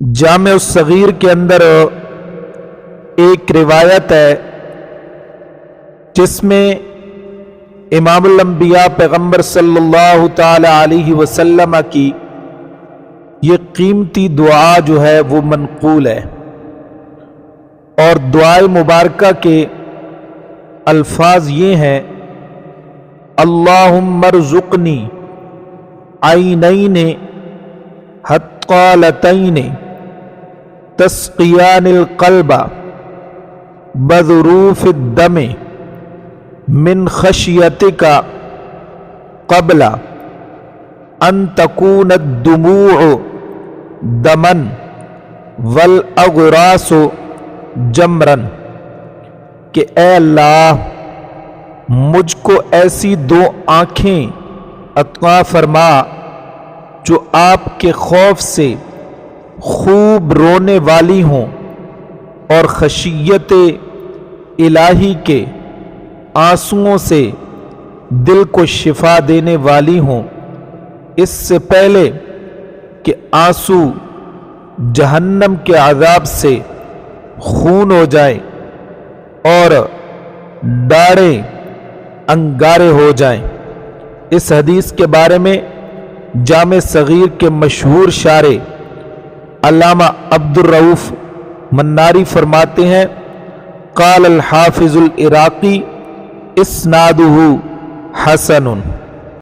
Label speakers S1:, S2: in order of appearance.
S1: جامع الصغیر کے اندر ایک روایت ہے جس میں امام الانبیاء پیغمبر صلی اللہ تعالی علیہ وسلم کی یہ قیمتی دعا جو ہے وہ منقول ہے، اور دعائے مبارکہ کے الفاظ یہ ہیں: اللہم ارزقنی عینین حتقالتین تسقیان القلب بذروف الدم من خشیتک قبل ان تکون الدموع دمن والاغراس جمرن، کہ اے اللہ مجھ کو ایسی دو آنکھیں عطا فرما جو آپ کے خوف سے خوب رونے والی ہوں اور خشیت الہی کے آنسوؤں سے دل کو شفا دینے والی ہوں، اس سے پہلے کہ آنسو جہنم کے عذاب سے خون ہو جائے اور داڑھیں انگارے ہو جائیں۔ اس حدیث کے بارے میں جامع صغیر کے مشہور شارح علامہ عبد الرؤف مناری فرماتے ہیں: قال الحافظ العراقی اسنادہ حسن۔